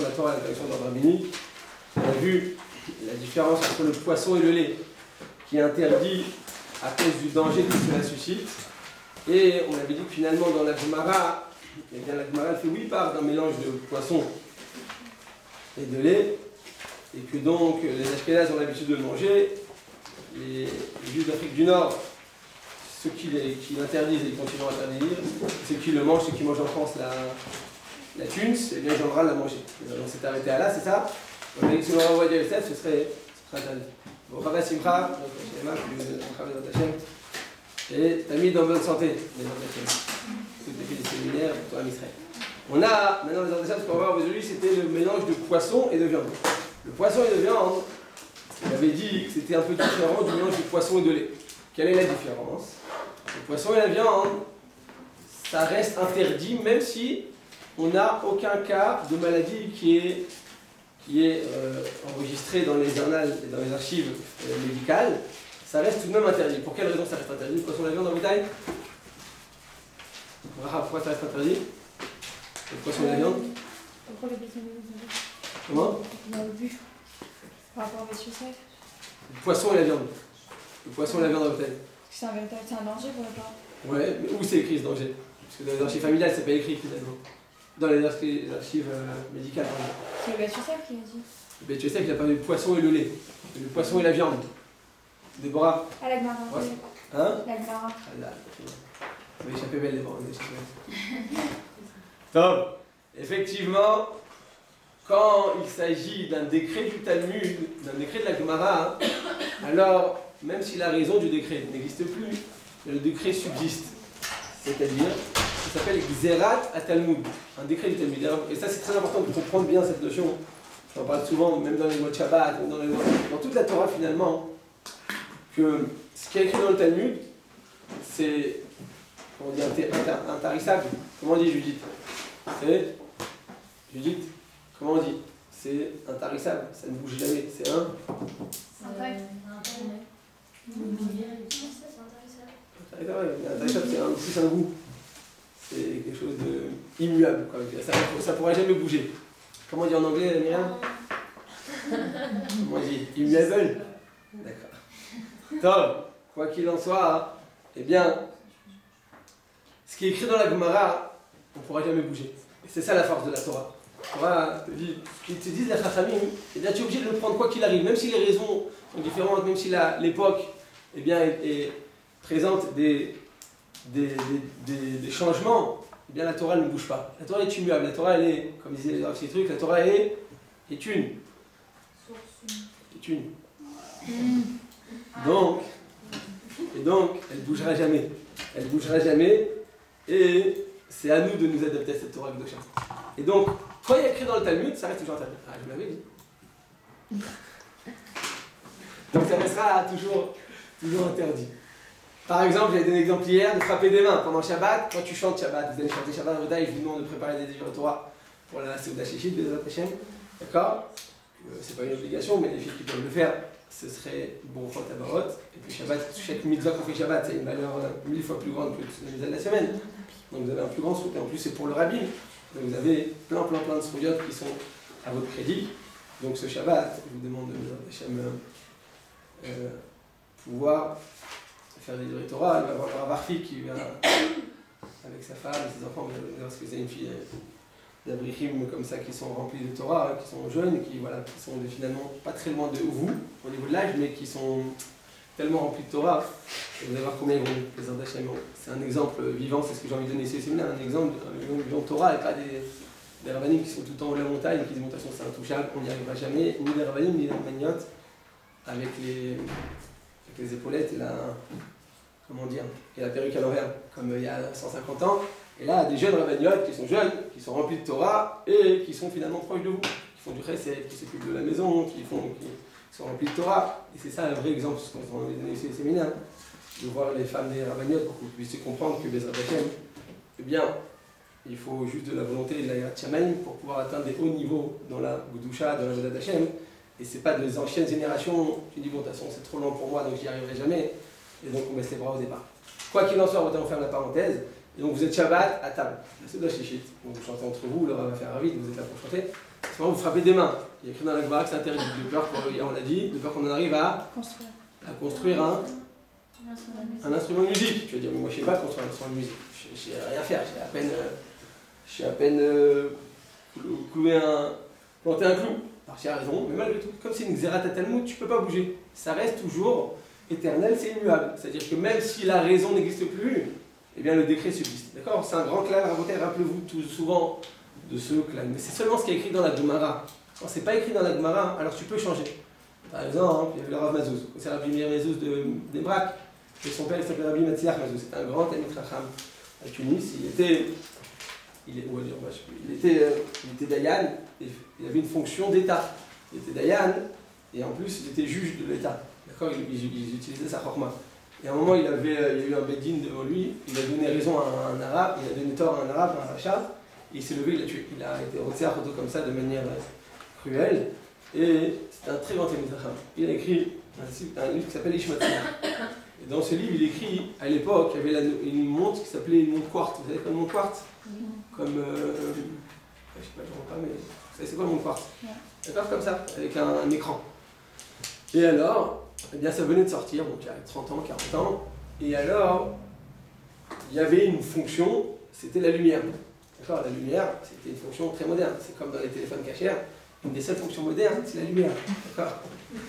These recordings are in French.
la Torah et l'interdiction d'ordre rabbinique. On a vu la différence entre le poisson et le lait, qui est interdit à cause du danger que cela suscite. Et on avait dit que finalement, dans la Gemara, eh bien, la Gemara fait 8 parts d'un mélange de poisson et de lait, et que donc les Ashkénazes ont l'habitude de le manger, les Juifs d'Afrique du Nord, ceux qui l'interdisent et ils continuent à l'interdire, ceux qui le mangent, ceux qui mangent en France la thune, eh bien ils ont le droit de la manger. On s'est arrêté à là, c'est ça? On a dit que si on renvoie à Yosef, ce serait interdit. Bon, Rabba Simcha, et t'as mis dans bonne santé, les toutes les filles des séminaires, pour toi, Israël. On a maintenant les ordres, ce qu'on va voir aujourd'hui, c'était le mélange de poisson et de viande. Le poisson et de viande, on avait dit que c'était un peu différent du mélange de poisson et de lait. Quelle est la différence? Le poisson et la viande, ça reste interdit, même si on n'a aucun cas de maladie qui est enregistré dans les annales et dans les archives médicales. Ça reste tout de même interdit. Pour quelle raison ça reste interdit? Le poisson et la viande en bétail? Pourquoi ça reste interdit? Le poisson et la viande? Comment? On a vu par rapport à monsieur Sec. Le poisson et la viande. Le poisson et la viande en bétail. C'est un danger pour le corps. Ouais, mais où c'est écrit ce danger? Parce que dans les archives familiales, c'est pas écrit finalement. Dans les archives médicales, par exemple. C'est le monsieur Sec qui a dit. Le Beth Yosef, il a pas le poisson et le lait. Le poisson et la viande. Déborah. Ah, la Gemara. Ouais. Hein? La Gemara. Ah là, ça va échapper belle, Déborah. Top. Effectivement, quand il s'agit d'un décret du Talmud, d'un décret de la Gemara, alors, même si la raison du décret n'existe plus, le décret subsiste. C'est-à-dire, ça s'appelle Xerat à Talmud, un décret du Talmud. Et ça, c'est très important de comprendre bien cette notion. J'en parle souvent, même dans les lois de Shabbat, même dans toute la Torah finalement, que ce qui est écrit dans le Talmud, c'est, comment on dit, intarissable. Comment on dit, Judith? C'est, Judith, comment on dit? C'est intarissable, ça ne bouge jamais. C'est un intarissable, c'est plus un goût. C'est quelque chose d'immuable. Ça ne pourra jamais bouger. Comment on dit en anglais, Myriam? Comment on dit? Immuable? D'accord. Top. Quoi qu'il en soit, eh bien, ce qui est écrit dans la Gemara, on ne pourra jamais bouger. Et c'est ça la force de la Torah. Ce qu'ils te disent les Chachamim, eh bien, tu es obligé de le prendre quoi qu'il arrive, même si les raisons sont différentes, même si l'époque eh bien, présente des changements, eh bien, la Torah ne bouge pas. La Torah est immuable. La Torah, elle est, comme disaient les ces trucs, la Torah est une. Est une. Donc, elle ne bougera jamais. Elle ne bougera jamais. Et c'est à nous de nous adapter à cette Torah Kedoshah. Et donc, quand il y a écrit dans le Talmud, ça reste toujours interdit. Ah, je l'avais dit. Donc ça restera toujours interdit. Par exemple, j'ai donné l'exemple hier de frapper des mains pendant Shabbat. Quand tu chantes Shabbat, vous allez chanter Shabbat en je vous demande de préparer des livres de Torah pour la Seuda Shishit, Bezrat Hashem. D'accord? C'est pas une obligation, mais les filles qui peuvent le faire, ce serait bon Chot Tabarot. Et puis Shabbat, chaque mitzvah qu'on fait Shabbat, c'est une valeur 1000 fois plus grande que la mitzvah de la semaine. Donc vous avez un plus grand souk, et en plus c'est pour le rabbin. Donc vous avez plein de soukiotes qui sont à votre crédit. Donc ce Shabbat, je vous demande de Hashem pouvoir faire des livres de Torah. Il va y avoir un Barfi qui vient avec sa femme et ses enfants. Parce que c'est une fille d'Abrichim comme ça qui sont remplis de Torah, qui sont jeunes, qui sont finalement pas très loin de vous au niveau de l'âge, mais qui sont tellement remplis de Torah. Et vous allez voir combien ils vont les Hashem. C'est un exemple vivant, c'est ce que j'ai envie de donner ici au séminaire, un exemple vivant de Torah et pas des rabbinim qui sont tout le temps en haut de la montagne et qui disent de toute façon c'est intouchable, on n'y arrivera jamais, ni les rabbinim ni les rabbiniotes avec les épaulettes et la perruque à l'envers, comme il y a 150 ans. Et là, des jeunes rabbiniotes qui sont remplis de Torah et qui sont finalement proches de vous, qui font du chesed, qui s'occupent de la maison, qui sont remplis de Torah. Et c'est ça un vrai exemple, ce qu'on a donné ici au séminaire, de voir les femmes des rabbiniotes pour que vous puissiez comprendre que Bezrat Hashem, eh bien, il faut juste de la volonté et de la Yirat Shamayim pour pouvoir atteindre des hauts niveaux dans la Gudusha, dans la Avodat Hashem. Et c'est pas des anciennes générations qui disent bon, de toute façon, c'est trop long pour moi, donc j'y arriverai jamais. Et donc on baisse les bras au départ. Quoi qu'il en soit, on ferme la parenthèse. Et donc vous êtes Shabbat à table. C'est de la chichit. Donc vous chantez entre vous, le Rav va faire un vide, vous êtes là pour chanter. C'est pas vous frappez des mains. Il y a écrit dans la Gemara que c'est interdit. De peur qu'on l'a dit, de peur qu'on en arrive à construire un instrument de musique. Tu vas dire, mais moi je sais pas construire un instrument de musique. Je sais rien faire. J'ai à peine planter un clou. Alors tu as raison, mais malgré tout, comme c'est une Xerat Talmud, tu peux pas bouger. Ça reste toujours éternel, c'est immuable. C'est-à-dire que même si la raison n'existe plus, eh bien le décret subsiste. D'accord? C'est un grand clal, rappelez-vous tout souvent de ce clal. Mais c'est seulement ce qui est écrit dans la Gemara. Quand c'est pas écrit dans la Gemara, alors tu peux changer. Par exemple, il y avait le Rav Mazouz. C'est Rabbi Meir Mazouz de Nebrak. Et son père il s'appelait Rabbi Matziach Mazouz. C'était un grand Talmid Chacham à Tunis. Il était Dayan, et il avait une fonction d'État. Il était Dayan, et en plus il était juge de l'État. D'accord, il utilisait sa chorma. Et à un moment, il y a eu un Beddin devant lui, il a donné raison à un arabe, il a donné tort à un arabe, à un rachat, et il s'est levé, il l'a tué. Il a été retiré à photo comme ça de manière cruelle, et c'est un très grand Talmid Chacham. Il a écrit un livre qui s'appelle Ishmael. Et dans ce livre, il écrit, à l'époque, il y avait une montre qui s'appelait une montre quartz. Vous savez quoi une montre quartz? Comme, je sais pas, je vois pas, mais vous savez c'est quoi une montre quartz? D'accord, comme ça, avec un écran. Et alors, eh bien ça venait de sortir, donc il y a 30 ans, 40 ans, et alors, il y avait une fonction, c'était la lumière. D'accord, la lumière, c'était une fonction très moderne, c'est comme dans les téléphones cachers, une des seules fonctions modernes, c'est la lumière. D'accord,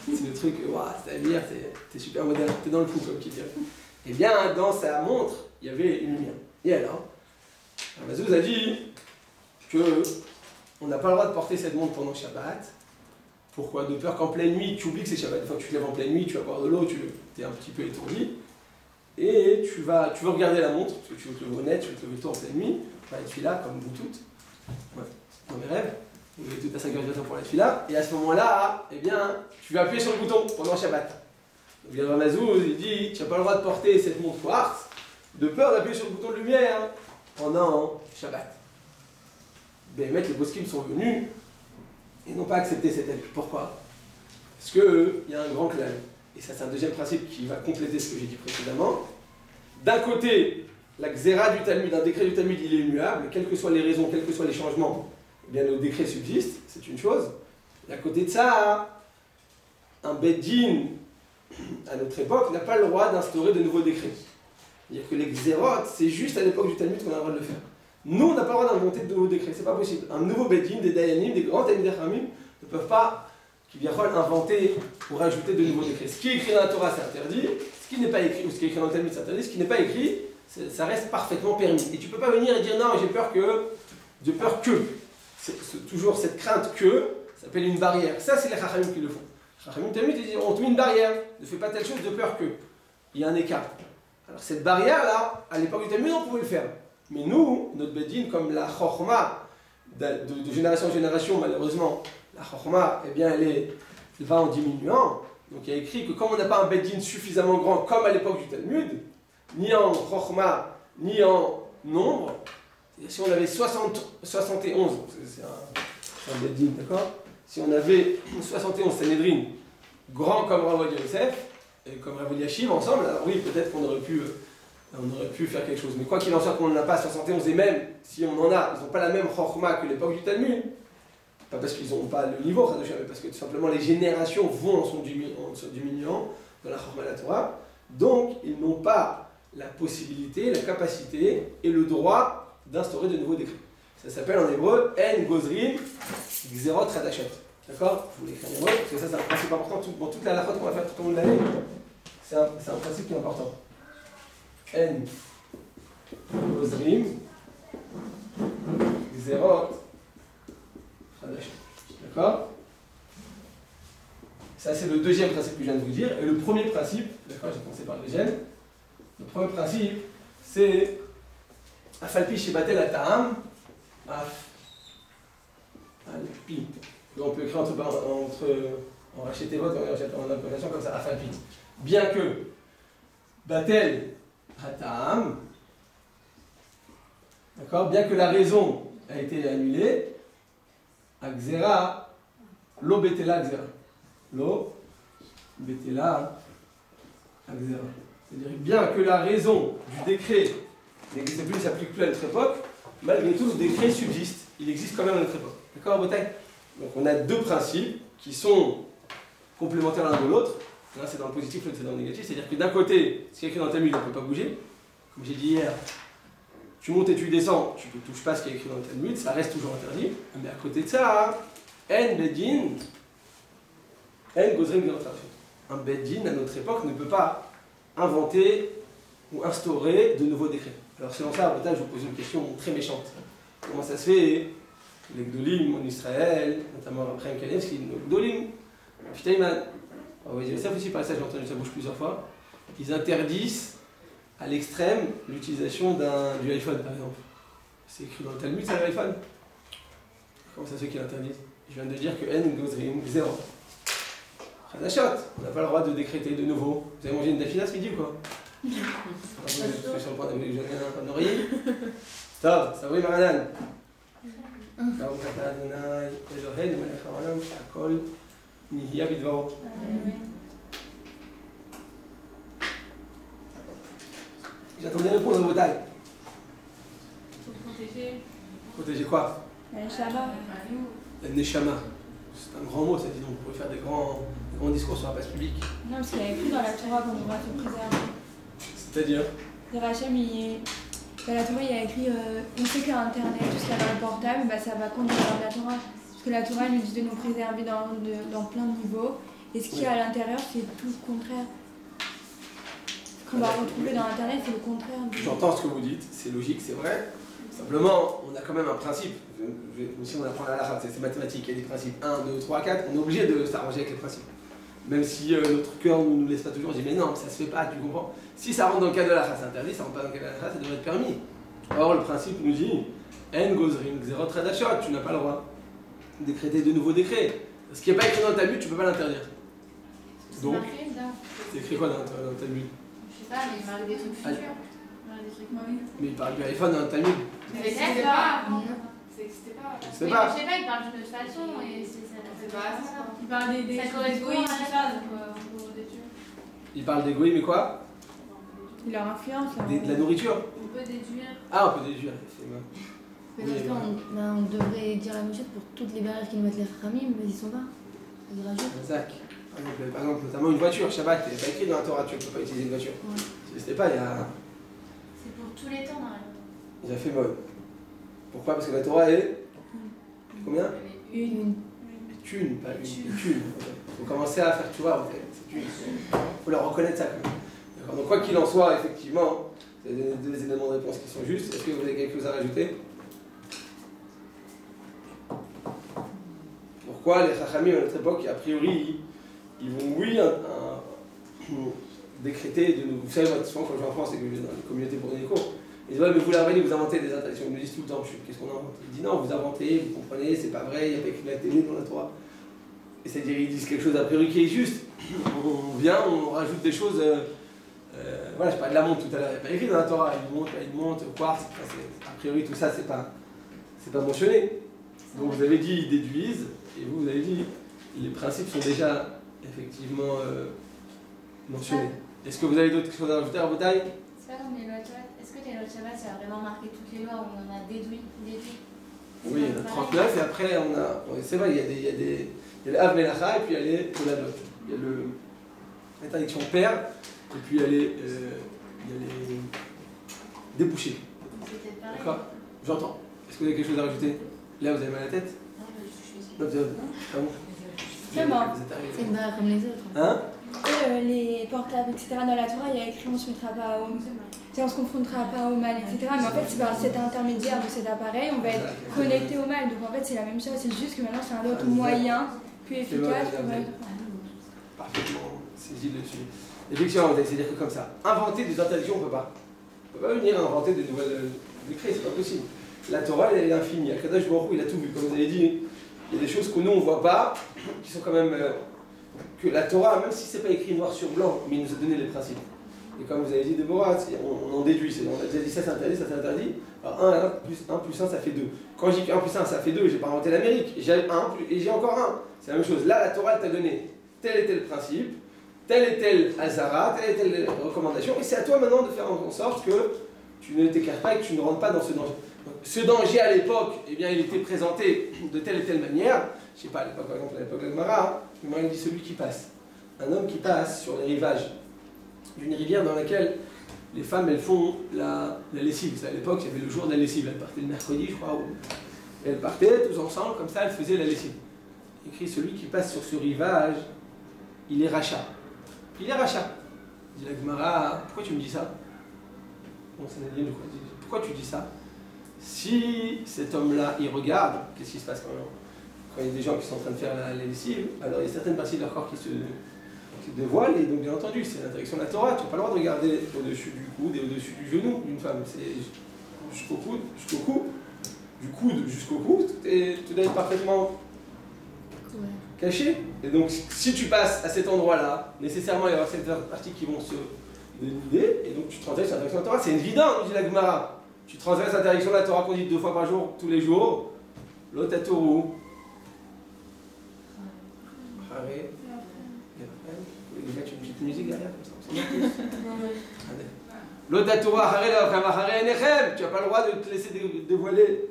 c'est le truc, waouh, c'est la lumière, t'es super moderne, t'es dans le coup, comme qui dirait. Eh bien, dans sa montre, il y avait une lumière. Et alors, Mazouz a dit qu'on n'a pas le droit de porter cette montre pendant Shabbat. Pourquoi? De peur qu'en pleine nuit, tu oublies que c'est Shabbat. Enfin, tu te lèves en pleine nuit, tu vas boire de l'eau, tu es un petit peu étourdi. Et tu veux regarder la montre, parce que tu veux te lever net, tu veux te lever tôt en pleine nuit. Enfin, être là, comme vous toutes. Ouais. Dans mes rêves. Vous avez toute à 5h du matin pour être là. Et à ce moment-là, eh bien, tu vas appuyer sur le bouton pendant Shabbat. Donc, il y a Mazouz, il dit tu n'as pas le droit de porter cette montre quartz, de peur d'appuyer sur le bouton de lumière pendant Shabbat. Ben, les poskim sont venus et n'ont pas accepté cet avis. Pourquoi? Parce qu'il y a un grand clal. Et ça, c'est un deuxième principe qui va compléter ce que j'ai dit précédemment. D'un côté, la xéra du Talmud, un décret du Talmud, il est immuable. Quelles que soient les raisons, quels que soient les changements, eh bien, le décret subsiste. C'est une chose. Et à côté de ça, un Beddin, à notre époque, n'a pas le droit d'instaurer de nouveaux décrets. C'est-à-dire que les xérotes, c'est juste à l'époque du Talmud qu'on a le droit de le faire. Nous, on n'a pas le droit d'inventer de nouveaux décrets, c'est pas possible. Un nouveau Beddin, des Dayanim, des grands Talmidei Chachamim ne peuvent pas, inventer ou rajouter de nouveaux décrets. Ce qui est écrit dans la Torah, c'est interdit. Ce qui n'est pas écrit, ou ce qui est écrit dans le Talmud, c'est interdit. Ce qui n'est pas écrit, ça reste parfaitement permis. Et tu ne peux pas venir et dire non, j'ai peur que. C'est toujours cette crainte que, ça s'appelle une barrière. Ça, c'est les Chachamim qui le font. Les Chachamim Talmud, ils disent on te met une barrière, ne fais pas telle chose de peur que. Il y a un écart. Alors cette barrière-là, à l'époque du Talmud, on pouvait le faire. Mais nous, notre Beddin, comme la Chokhma, de génération en génération, malheureusement, la Chokhma, eh bien, elle va en diminuant. Donc il y a écrit que comme on n'a pas un Beddin suffisamment grand, comme à l'époque du Talmud, ni en Chokhma, ni en nombre, si on avait 71, c'est un Beddin, d'accord? Si on avait 71 Sanhedrin, grands comme Rav Ovadia Yosef, et comme Rav Eliashib ensemble, alors oui, peut-être qu'on aurait pu faire quelque chose. Mais quoi qu'il en soit, qu'on n'en a pas 71, et même si on en a, ils n'ont pas la même chorma que l'époque du Talmud. Pas parce qu'ils n'ont pas le niveau, mais parce que tout simplement les générations vont en se diminuant dans la chorma de la Torah. Donc, ils n'ont pas la possibilité, la capacité et le droit d'instaurer de nouveaux décrets. Ça s'appelle en hébreu En Gozrin Gzerot Radashet. D'accord? Je vous l'écris en hébreu, parce que ça, c'est un principe important dans toute la halachot qu'on va faire tout au long de l'année. C'est un principe qui est important. En Gozrim Gzerot Radashet. D'accord? Ça, c'est le deuxième principe que je viens de vous dire. Et le premier principe, d'accord, j'ai commencé par le deuxième. Le premier principe, c'est Afalpi Shebatel Ata'am Afalpi. On peut écrire en racheté votre en interprétation comme ça, Afalpi. Bien que Batel Ata'am, d'accord, bien que la raison a été annulée, Akzera, Lo Betela Akzera. Lo Betela Akzera. C'est-à-dire bien que la raison du décret n'existe plus, ne s'applique plus à notre époque, malgré tout, le décret subsiste. Il existe quand même à notre époque. D'accord, Botay? Donc on a deux principes qui sont complémentaires l'un de l'autre. L'un c'est dans le positif, l'autre c'est dans le négatif. C'est-à-dire que d'un côté, ce qui est écrit dans le Talmud, on ne peut pas bouger. Comme j'ai dit hier, tu montes et tu descends, tu ne touches pas ce qui est écrit dans le Talmud, ça reste toujours interdit. Mais à côté de ça, En Bedin, En Gozrim Gerot. Un Bedin à notre époque ne peut pas inventer ou instaurer de nouveaux décrets. Alors selon ça, à Botay, je vous pose une question très méchante. Comment ça se fait? Les Gdolim en Israël, notamment Abraham Kanevski, les Gdolim, Shteiman, Yosef aussi, par ça j'ai entendu sa bouche plusieurs fois, ils interdisent à l'extrême l'utilisation du iPhone par exemple. C'est écrit dans le Talmud, c'est l'iPhone. Comment ça se fait qu'ils l'interdisent? Je viens de dire que N Gozrim, zéro. Khadashot, on n'a pas le droit de décréter de nouveau. Vous avez mangé une dafina ce midi ou quoi? Vous êtes sur le point de un oreiller? Stop, ça oui, Maranan. ברוך אתה אדוני אלוהינו מלך העולם שהכל נהיה בדברו. J'attendais répondre à vos tailles. Pour protéger. Protéger quoi? La Neshama. La Neshama. C'est un grand mot, ça dit donc. Vous pouvez faire des grands discours sur la place publique. Non, parce qu'il y a écrit dans la Torah qu'on devra se préserver. C'est-à-dire? Le Rachem, dans la Torah, il y a écrit on sait qu'Internet, tout ce qu'il y a dans le portable, bah, ça va contre la Torah. Parce que la Torah nous dit de nous préserver dans plein de niveaux. Et ce qu'il y a à l'intérieur, c'est tout le contraire. Ce qu'on va retrouver dans Internet, c'est le contraire. J'entends ce que vous dites, c'est logique, c'est vrai. Simplement, on a quand même un principe. Si on apprend la halakha, c'est mathématique, il y a des principes 1, 2, 3, 4, on est obligé de s'arranger avec les principes. Même si notre cœur ne nous laisse pas toujours, on dit mais non, ça se fait pas, tu comprends. Si ça rentre dans le cadre de la halakha, c'est interdit, ça rentre pas dans le cadre de la halakha, ça devrait être permis. Or, le principe nous dit En gozrim xerot radashot, tu n'as pas le droit de décréter de nouveaux décrets. Ce qui n'est pas écrit dans le Talmud, tu ne peux pas l'interdire. Donc, c'est écrit quoi dans le Talmud? Je sais pas, mais il marque des trucs futurs. Mais il parle du iPhone dans le Talmud. Ça n'existait pas. Ça n'existait pas. C'est Mais pas. je sais pas, il parle d'une autre façon et c'est pas ça. Il parle des Ça correspond à ça. Il parle des goïs, mais quoi? Il leur influence. De la nourriture. On peut déduire. Ah, on peut déduire, effectivement. Mais dans ce cas, on devrait dire la même chose pour toutes les barrières qui nous mettent les Khamim, mais ils sont pas. Ils rajoutent. Zach. Par exemple, notamment une voiture, Shabbat, il n'est pas écrit dans la Torah, tu ne peux pas utiliser une voiture. Ouais. Ça n'existait pas, il y a. C'est pour tous les temps, normalement. Il a fait mode. Pourquoi? Parce que la Torah est. Combien? Une. Une, pas une. Une. Il faut commencer à faire, tu vois, c'est une. Il faut leur reconnaître ça quand même. D'accord. Donc, quoi qu'il en soit, effectivement, c'est des éléments de réponse qui sont justes. Est-ce que vous avez quelque chose à rajouter? Pourquoi les Chachamim à notre époque, a priori, ils vont, oui, décréter de nous. Vous savez, moi, souvent quand je vais en France et que je vais dans les communautés pour donner des cours, ils disent ouais, mais vous la vous inventez des interdictions. Ils me disent tout le temps, qu'est-ce qu'on invente? Ils disent non, vous inventez, vous comprenez, c'est pas vrai, il n'y a pas écrit la télé dans la Torah. Et c'est-à-dire, ils disent quelque chose a priori qui est juste. On vient, on rajoute des choses. Voilà, je parlais de la montre tout à l'heure, il n'y a pas écrit dans la Torah, une montre, quartz, a priori tout ça, c'est pas mentionné. Donc vous avez dit, ils déduisent, et vous avez dit, les principes sont déjà effectivement mentionnés. Est-ce que vous avez d'autres choses à rajouter à vos tailles? C'est pas comme les lois de Shabbat. Est-ce que les lois de Shabbat, ça a vraiment marqué toutes les lois où on en a déduit? Oui, il y en a 39, et après on a. C'est vrai, il y a le Av Melacha, et puis il y a les Koladot. Il y a l'interdiction père, et puis il y a les débouchés. C'était pareil. D'accord? J'entends. Est-ce que vous avez quelque chose à rajouter? Là, vous avez mal à la tête? Non, mais je suis ici. Non, vous avez. Ah bon? C'est bon. Vous êtes arrivé. C'est une barrière comme les autres. Hein? Et les portables, etc. Dans la Torah, il y a écrit on se mettra pas au. On se confrontera pas au mal, etc. Mais en fait, c'est par cet intermédiaire de cet appareil, on va être connecté au mal. Donc en fait, c'est la même chose. C'est juste que maintenant, c'est un autre moyen plus efficace. Parfaitement saisi dessus. Effectivement, c'est-à-dire que comme ça, inventer des interdictions, on ne peut pas. On ne peut pas venir inventer des nouvelles décrets, c'est pas possible. La Torah, elle est infinie. Akadosh Baruch Hu, il a tout vu. Comme vous avez dit, il y a des choses que nous, on ne voit pas, qui sont quand même. Que la Torah, même si ce n'est pas écrit noir sur blanc, mais il nous a donné les principes. Et comme vous avez dit, Déborah, on en déduit. On a déjà dit ça c'est interdit, ça c'est interdit. Alors 1 plus 1, ça fait 2. Quand je dis 1 plus 1, ça fait 2, je n'ai pas inventé l'Amérique. J'ai 1 et j'ai encore 1. C'est la même chose. Là, la Torah, elle t'a donné tel et tel principe, tel et tel azara, telle et telle recommandation. Et c'est à toi maintenant de faire en sorte que tu ne t'écartes pas et que tu ne rentres pas dans ce danger. Donc, ce danger à l'époque, eh bien, il était présenté de telle et telle manière. Je ne sais pas, à l'époque, par exemple, à l'époque de Gemara, il dit celui qui passe. Un homme qui passe sur les rivages d'une rivière dans laquelle les femmes, elles font la lessive. À l'époque, il y avait le jour de la lessive. Elles partaient le mercredi, je crois. Et elles partaient tous ensemble, comme ça, elles faisaient la lessive. Il écrit celui qui passe sur ce rivage, il est rachat. Il est rachat. Dit la Gemara, pourquoi tu me dis ça? Bon, pourquoi tu dis ça? Si cet homme-là, il regarde, qu'est-ce qui se passe quand il y a des gens qui sont en train de faire la lessive? Alors il y a certaines parties de leur corps qui se dévoilent, et donc bien entendu, c'est l'interdiction de la Torah. Tu n'as pas le droit de regarder au-dessus du coude et au-dessus du genou d'une femme. C'est jusqu'au coude, du coude jusqu'au cou, tout doit être parfaitement caché. Et donc si tu passes à cet endroit-là, nécessairement il y aura certaines parties qui vont se dénuder, et donc tu transgresses l'interdiction de la Torah. C'est évident, nous dit la Gemara. Tu transgresses l'interdiction de la Torah qu'on dit 2 fois par jour, tous les jours. L'otatoru. Haré. Vous voulez mettre une petite musique derrière comme ça? L'otatoru haré haré enechem. Tu n'as pas le droit de te laisser dévoiler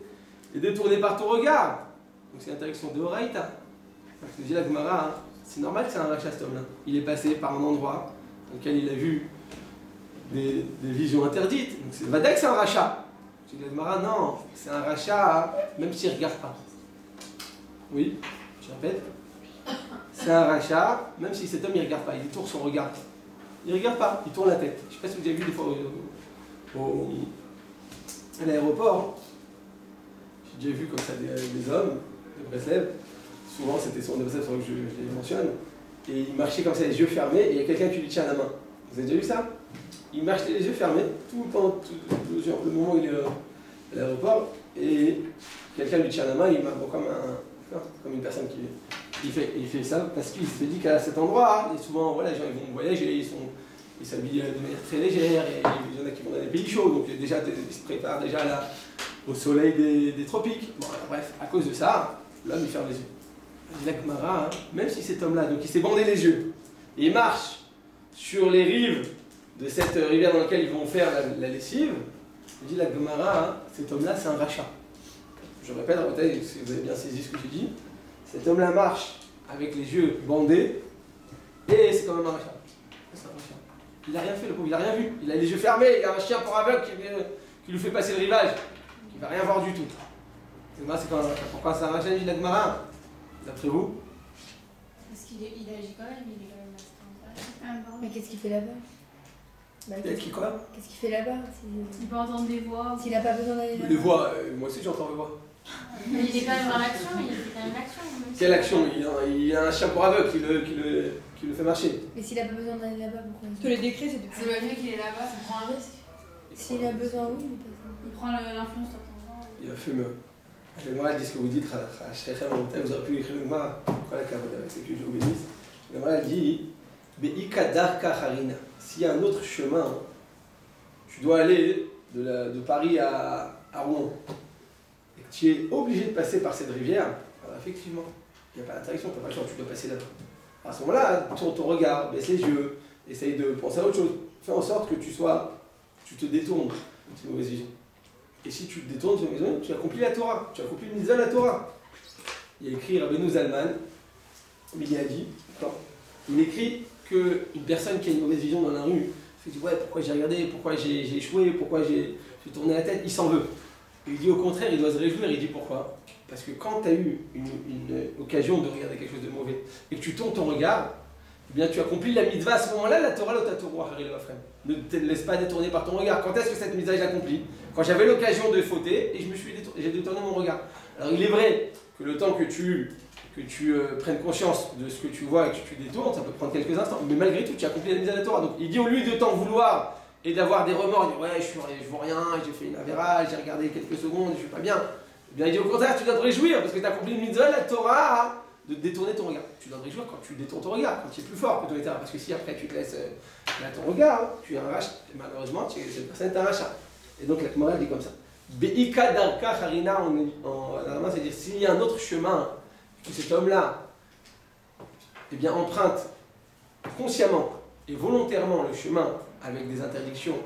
et détourner par ton regard. Donc c'est l'interdiction de Horaïta. Je te dis la Gemara, hein, c'est normal que c'est un rachat cet homme-là. Il est passé par un endroit dans lequel il a vu des visions interdites. Donc c'est Vadaï que c'est un rachat. Je dis la Gemara, non, c'est un rachat même s'il ne regarde pas. Oui, je répète. C'est un rachat même si cet homme il ne regarde pas, il détourne son regard. Il ne regarde pas, il tourne la tête. Je ne sais pas si vous avez vu des fois à l'aéroport. J'ai déjà vu comme ça des hommes de Breslev. Souvent, c'était sur des recettes que je les mentionne. Et il marchait comme ça, les yeux fermés, et il y a quelqu'un qui lui tient la main. Vous avez déjà vu ça? Il marche les yeux fermés, pendant le moment où il est à l'aéroport, et quelqu'un lui tient la main, il marche comme une personne qui fait ça, parce qu'il se dit qu'à cet endroit, et souvent, voilà, les gens ils vont voyager, ils s'habillent de manière très légère, et il y en a qui vont dans des pays chauds, donc déjà, ils se préparent déjà au soleil des tropiques. Bon, alors, bref, à cause de ça, l'homme il ferme les yeux. La Gemara, même si cet homme-là, donc il s'est bandé les yeux, et il marche sur les rives de cette rivière dans laquelle ils vont faire la lessive, dit la Gemara, cet homme-là c'est un rachat. Je répète, si vous avez bien saisi ce que j'ai dit, cet homme-là marche avec les yeux bandés, et c'est quand même un rachat. C'est un rachat. Il n'a rien fait, le pauvre, il n'a rien vu. Il a les yeux fermés, il y a un chien pour aveugle qui lui fait passer le rivage, qui ne va rien voir du tout. C'est quand même un rachat. Pourquoi c'est un rachat, dit la Gemara? D'après vous? Parce qu'il agit quand même, il est quand même astreint. Mais qu'est-ce qu'il fait là-bas? Qui quoi? Qu'est-ce qu'il fait là-bas? Il peut entendre des voix. S'il n'a pas besoin d'aller là-bas. Les voix, moi aussi j'entends les voix. Mais il est quand même dans l'action, il fait quand même l'action. Quelle action? Il y a un chien pour aveugle qui le fait marcher. Mais s'il n'a pas besoin d'aller là-bas, pourquoi Parce que les décrets, c'est C'est le fait qu'il est là-bas, ça prend un risque. S'il a besoin, oui, mais pas ça. Il prend l'influence sur ton genre. Il a fait mieux. J'aimerais dire ce que vous dites, vous aurez pu écrire le ma, pourquoi la carotte avec ce que Dieu vous bénisse. J'aimerais dit, s'il y a un autre chemin, tu dois aller de Paris à Rouen, et que tu es obligé de passer par cette rivière, alors effectivement, il n'y a pas d'interdiction, tu n'as pas le choix, tu dois passer là-bas. À ce moment-là, tourne ton regard, baisse les yeux, essaye de penser à autre chose. Fais en sorte que tu te détournes de ces mauvaises visions. Et si tu te détournes de ces mauvaises visions, tu accomplis la Torah, tu accomplis le mitzvah de la Torah. Il a écrit Rabbeinu Zalman, il a dit, il écrit qu'une personne qui a une mauvaise vision dans la rue, se dit ouais, pourquoi j'ai regardé, pourquoi j'ai échoué, pourquoi j'ai tourné la tête, il s'en veut. Et il dit au contraire, il doit se réjouir, il dit pourquoi? Parce que quand tu as eu une occasion de regarder quelque chose de mauvais et que tu tournes ton regard, eh bien tu accomplis la mitzvah à ce moment-là, la Torah ne te laisse pas détourner par ton regard. Quand est-ce que cette mitzvah est accomplie? Quand j'avais l'occasion de fauter et j'ai détourné mon regard. Alors il est vrai que le temps que tu prennes conscience de ce que tu vois et que tu détournes, ça peut prendre quelques instants, mais malgré tout tu accomplis la mitzvah de la Torah. Donc il dit au lieu de t'en vouloir et d'avoir des remords, il dit ouais je vois rien, j'ai fait une avéra, j'ai regardé quelques secondes, je suis pas bien. Eh bien il dit au contraire, tu dois te réjouir parce que tu as accompli une mitzvah de la Torah de détourner ton regard. Tu dois te réjouir quand tu détournes ton regard, quand tu es plus fort que ton état. Parce que si après tu te laisses là ton regard, tu es un rachat, malheureusement cette personne est un rachat. Et donc la Gemara dit comme ça. Be'ika darka harina en allemand, c'est-à-dire s'il y a un autre chemin que cet homme-là eh bien, emprunte consciemment et volontairement le chemin avec des interdictions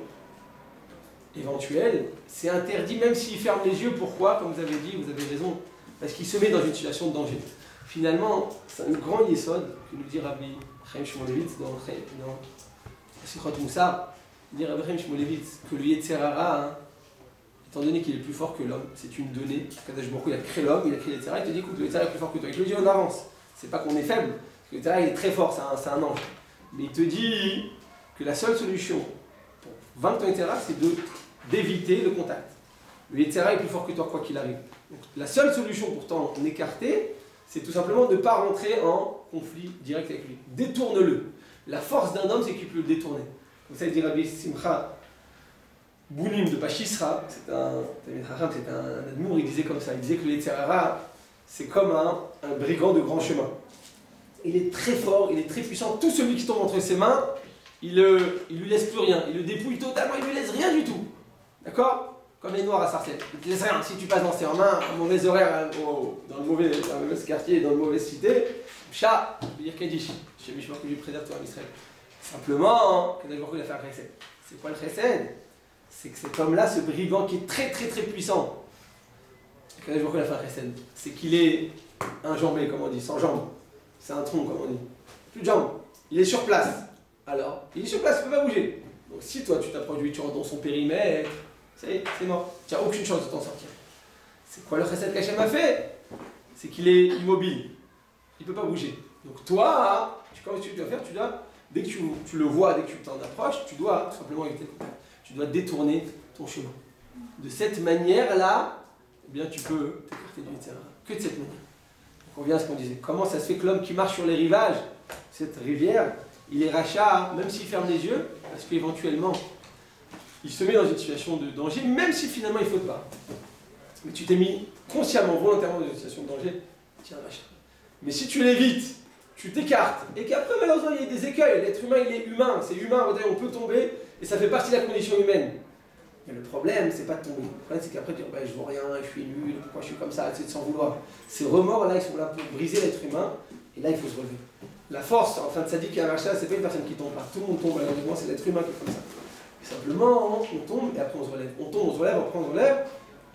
éventuel, c'est interdit même s'il ferme les yeux. Pourquoi? Comme vous avez dit, vous avez raison, parce qu'il se met dans une situation de danger. Finalement, c'est un grand yesod que nous dit Rabbi Chaim Shmulevitz dans Sichot Moussar. Il dit Rabbi Chaim Shmulevitz que le Yetzer Hara, hein, étant donné qu'il est plus fort que l'homme, c'est une donnée. Kadosh Baruch Hu, il a créé l'homme, il a créé le Yetzer Hara, il te dit écoute, le Yetzer Hara est plus fort que toi. Il te le dit en avance. C'est pas qu'on est faible, parce que le Yetzer Hara il est très fort, c'est un ange. Mais il te dit que la seule solution pour vaincre ton Yetzer Hara, c'est d'éviter le contact. Le Yetzer Hara est plus fort que toi, quoi qu'il arrive. Donc, la seule solution pour t'en écarter, c'est tout simplement de ne pas rentrer en conflit direct avec lui. Détourne-le. La force d'un homme, c'est qu'il peut le détourner. Comme ça, il dit Rabbi Simcha Bounim de Pachisra, c'est un admour, il disait comme ça. Il disait que le Yetzer Hara, c'est comme un brigand de grand chemin. Il est très fort, il est très puissant. Tout celui qui tombe entre ses mains, il lui laisse plus rien. Il le dépouille totalement, il lui laisse rien du tout. D'accord? Comme les Noirs à Sarcelles. Ils te laissent rien. Si tu passes dans ses mains, un mauvais horaire dans le mauvais quartier, dans une mauvaise cité, chat, je veux dire Kaddish. Je sais que lui préserve toi en Israël. Simplement, Kadosh Baruch Hu, il a fait un chesed. C'est quoi le chesed? C'est que cet homme-là, ce brigand qui est très très très puissant, Kadosh Baruch Hu, il a fait un chesed. C'est qu'il est enjambé, comme on dit, sans jambes. C'est un tronc, comme on dit. Plus de jambes. Il est sur place. Alors, il est sur place, il ne peut pas bouger. Donc si toi, tu t'approches lui, tu rentres dans son périmètre, c'est mort. Tu n'as aucune chance de t'en sortir. C'est quoi le chesed qu'Hachem a fait? C'est qu'il est immobile. Il ne peut pas bouger. Donc toi, comment tu dois faire? Tu dois, dès que tu le vois, dès que tu t'en approches, tu dois tout simplement éviter le contact. Tu dois détourner ton chemin. De cette manière-là, eh bien, tu peux t'écarter du Yetzer Hara. Que de cette manière. Donc on revient à ce qu'on disait. Comment ça se fait que l'homme qui marche sur les rivages, cette rivière, il est rachat, même s'il ferme les yeux, parce qu'éventuellement, il se met dans une situation de danger, même si finalement il ne faut pas. Mais tu t'es mis consciemment, volontairement dans une situation de danger, tiens, rachat. Mais si tu l'évites, tu t'écartes, et qu'après, malheureusement, il y a des écueils. L'être humain, il est humain, c'est humain, on peut tomber, et ça fait partie de la condition humaine. Mais le problème, c'est pas de tomber. Le problème, c'est qu'après, tu dis, je vaux rien, je suis nul, pourquoi je suis comme ça, c'est de s'en vouloir. Ces remords-là, ils sont là pour briser l'être humain, et là, il faut se relever. La force, enfin, de Sadik et Aracha, c'est pas une personne qui tombe pas. Tout le monde tombe, malheureusement, c'est l'être humain qui est comme ça. Et simplement, on tombe, et après, on se relève. On tombe, on se relève, après, on se relève,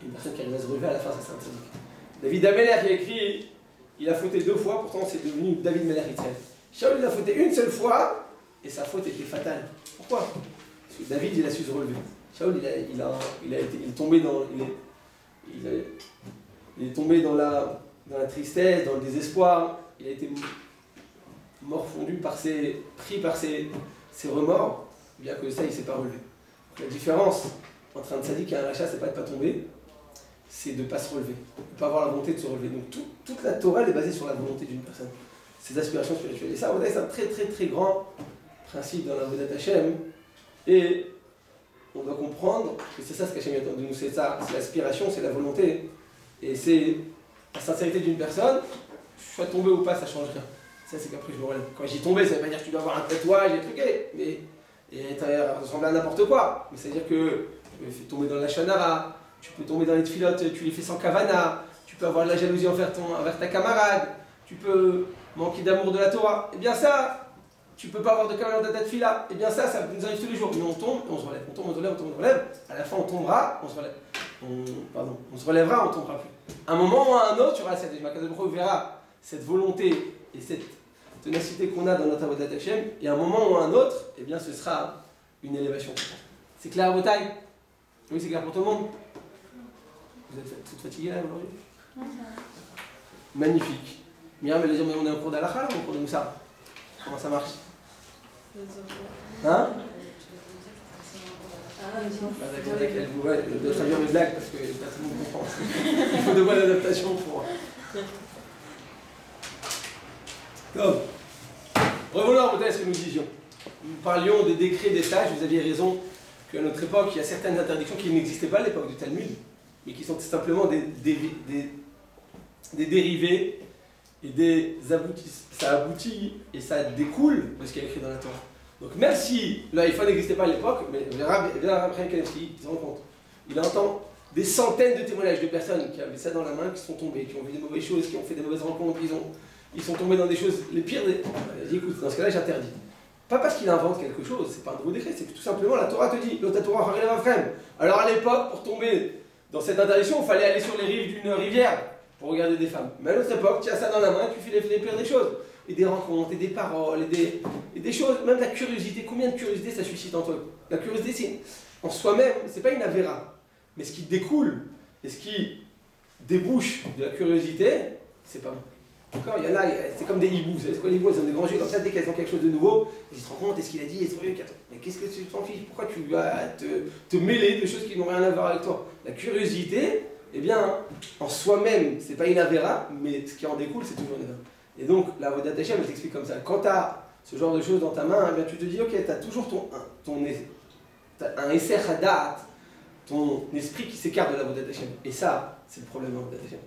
et une personne qui arrive à se relever à la fin, ça, c'est un Sadik. David Ameller qui a écrit, il a fauté 2 fois, pourtant, c'est devenu David Meller Israël. Shaul, il a fauté une seule fois, et sa faute était fatale. Pourquoi? Parce que David, il a su se relever. Shaul, il est tombé dans la tristesse, dans le désespoir. Il a été morfondu pris par ses remords, bien que ça, il ne s'est pas relevé. Donc, la différence entre un tzaddik et un rachat, c'est pas de ne pas tomber, c'est de ne pas se relever, de ne pas avoir la volonté de se relever. Donc toute la Torah, elle est basée sur la volonté d'une personne, ses aspirations spirituelles. Et ça, c'est un très très très grand principe dans la Avodat Hashem. Et on doit comprendre que c'est ça ce qu'Hachem attend de nous, c'est ça, c'est l'aspiration, c'est la volonté. Et c'est la sincérité d'une personne, je sois tombé ou pas, ça ne change rien. Ça, c'est qu'après je me relève. Quand j'y tombé, ça ne veut pas dire que tu dois avoir un tatouage et truqué, mais ressembler à n'importe quoi. Mais ça veut dire que tu peux faire tomber dans la chanara, tu peux tomber dans les tfilotes, tu les fais sans kavana, tu peux avoir de la jalousie envers ta camarade, tu peux manquer d'amour de la Torah. Et bien ça, tu peux pas avoir de kavana dans ta tfila. Et bien ça nous arrive tous les jours. Mais on tombe, on se relève, on tombe, on se relève, on tombe, on se relève. À la fin, on tombera, on se relève. On se relèvera, on tombera plus. À un moment ou à un autre, tu auras cette verra cette volonté et cette ténacité qu'on a dans notre Avodat Hashem, et à un moment ou à un autre, eh bien ce sera une élévation. C'est clair à vos tailles? Oui, c'est clair pour tout le monde? Vous êtes toutes fatiguées là aujourd'hui? Non, ça va. Magnifique. Myriam, elle va dire, mais on est en cours d'Halakha ou en cours de Moussa? Comment ça marche? Hein? Elle doit traduire mes blagues parce que personne ne comprend. Il faut de bonnes adaptations pour. Donc, revenons à ce que nous disions. Nous parlions des décrets, des sages. Vous aviez raison qu'à notre époque, il y a certaines interdictions qui n'existaient pas à l'époque du Talmud, mais qui sont simplement des dérivés et des aboutissements. Ça aboutit et ça découle de ce qui est écrit dans la Torah. Donc même si l'iPhone n'existait pas à l'époque, mais Rabbi Kanevski, il se rend compte. Il entend des centaines de témoignages de personnes qui avaient ça dans la main, qui sont tombées, qui ont vu des mauvaises choses, qui ont fait des mauvaises rencontres, ils sont tombés dans des choses les pires. Il dit écoute, dans ce cas-là, j'interdis. Pas parce qu'il invente quelque chose, c'est pas un nouveau décret, c'est que tout simplement la Torah te dit, l'autre Torah harei l'avafrem. Alors à l'époque, pour tomber dans cette interdiction, il fallait aller sur les rives d'une rivière pour regarder des femmes. Mais à l'autre époque, tu as ça dans la main, tu fais les pires des choses. Et des rencontres, et des paroles, et des choses, même la curiosité. Combien de curiosité ça suscite en toi? La curiosité, c'est en soi-même, c'est pas une avéra. Mais ce qui découle, et ce qui débouche de la curiosité, c'est pas bon. D'accord? Il y en a, c'est comme des hiboux. Vous savez ce quoi les hiboux? Ils ont des grands yeux comme ça, dès qu'elles ont quelque chose de nouveau, ils se rendent compte, est-ce qu'il a dit, est-ce qu'il a dit, mais qu'est-ce que tu t'en fiches? Pourquoi tu vas te mêler de choses qui n'ont rien à voir avec toi? La curiosité, eh bien, en soi-même, c'est pas une avéra, mais ce qui en découle, c'est toujours une avéra. Et donc, la Avodat Hashem, elle t'explique comme ça. Quand tu as ce genre de choses dans ta main, eh bien, tu te dis, ok, tu as toujours un Esser Hadat, ton esprit qui s'écarte de la Avodat Hashem. Et ça, c'est le problème de la Avodat Hashem.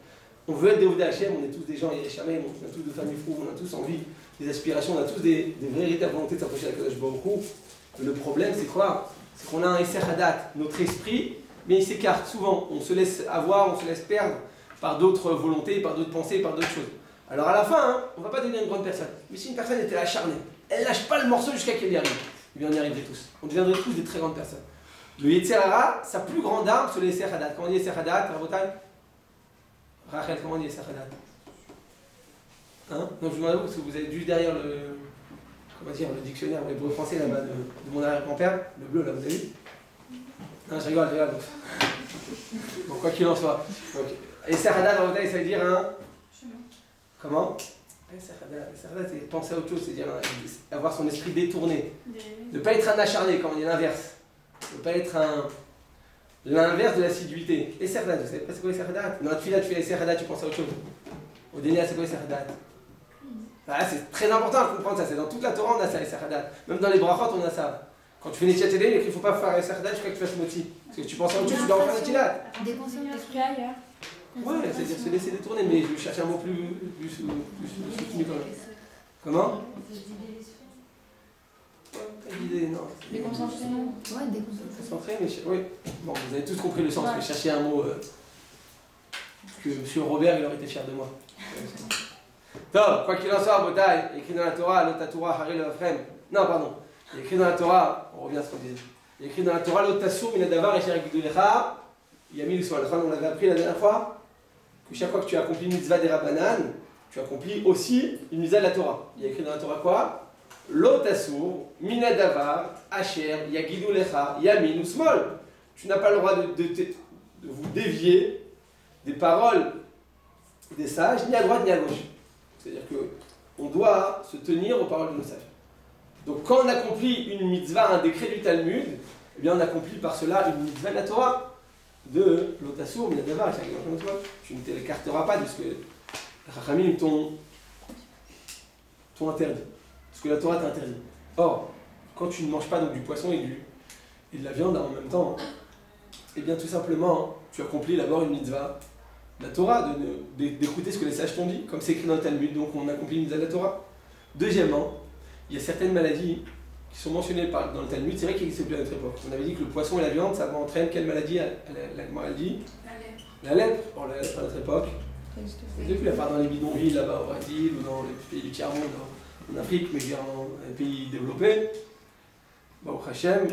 On veut être des Avodat Hashem, on est tous des gens, on a tous de familles fous, on a tous envie, des aspirations, on a tous des véritables volontés de s'approcher de la Kadosh Baruch Hu. Le problème, c'est quoi? C'est qu'on a un Esser Hadat, notre esprit, mais il s'écarte souvent. On se laisse avoir, on se laisse perdre par d'autres volontés, par d'autres pensées, par d'autres choses. Alors à la fin, on ne va pas devenir une grande personne. Mais si une personne était acharnée, elle ne lâche pas le morceau jusqu'à qu'elle y arrive. Eh bien on y arriverait tous. On deviendrait tous des très grandes personnes. Le Yetzer Hara, sa plus grande arme, c'est le Esser Hadat. Comment on dit Esser Hadat, Rabotai? Rachel, comment on dit Esser Hadat? Hein? Non, je vous demande parce que vous êtes juste derrière le dictionnaire, l'hébreu français là-bas de mon arrière-grand-père, le bleu là, vous avez vu? Non, je rigole. Bon, quoi qu'il en soit. Esser Hadat, Rabotai, ça veut dire un. Comment? C'est penser à autre chose, c'est-à-dire avoir son esprit détourné. Ne pas être un acharné, comme on dit l'inverse. Ne pas être l'inverse de l'assiduité. Et Serdat, vous savez pas c'est quoi les Serdat? Dans la tefila, tu fais les Serdat, tu penses à autre chose. Au Délia, c'est quoi les Serdat? Voilà, c'est très important de comprendre ça. C'est dans toute la Torah, on a ça, les Serdat. Même dans les brachot, on a ça. Quand tu fais les Tchatedé, il ne faut pas faire les Serdat jusqu'à que tu fasses moti. Parce que tu penses à autre chose, tu dois en faire les Tilat. L'esprit ailleurs. Ouais, c'est-à-dire se laisser détourner, mais je cherche un mot plus soutenu quand même. Comment? Pas d'idée, non. Déconcentré. Ouais, déconcentré. Mais oui. Bon, vous avez tous compris le sens, mais cherchez un mot que M. Robert, il aurait été fier de moi. Donc, quoi qu'il en soit, Botaï, écrit dans la Torah, l'autre Torah, Harei l'avafrem. Non, pardon. Il est écrit dans la Torah, on revient à ce qu'on disait. Il est écrit dans la Torah, l'autre Tassour, Minadavar, et Sherek Gidolecha. Il y a mis le soin. On l'avait appris la dernière fois. Que chaque fois que tu accomplis une mitzvah des Rabbanan, tu accomplis aussi une mitzvah de la Torah. Il y a écrit dans la Torah quoi? Lo tasur, minadavar, asher, yagidu lecha, yamin ou smol. Tu n'as pas le droit de vous dévier des paroles des sages, ni à droite ni à gauche. C'est-à-dire qu'on doit se tenir aux paroles de nos sages. Donc quand on accomplit une mitzvah, un décret du Talmud, eh bien on accomplit par cela une mitzvah de la Torah. De l'otassour, mais d'abord, tu ne t'écarteras pas de ce que les Chachamim t'ont interdit, ce que la Torah t'a interdit. Or, quand tu ne manges pas donc du poisson et de la viande en même temps, eh bien tout simplement, tu accomplis d'abord une mitzvah, la Torah, d'écouter ce que les sages t'ont dit, comme c'est écrit dans le Talmud, donc on accomplit une mitzvah de la Torah. Deuxièmement, il y a certaines maladies qui sont mentionnées dans le Talmud, c'est vrai qu'il n'existe plus à notre époque. On avait dit que le poisson et la viande, ça entraîne quelle maladie la maladie? La lèpre. Or, la lèpre à notre époque, depuis, à part dans les bidonvilles là-bas au Brésil ou dans les pays du tiers-monde en Afrique, mais bien dans les pays développés, au Hachem,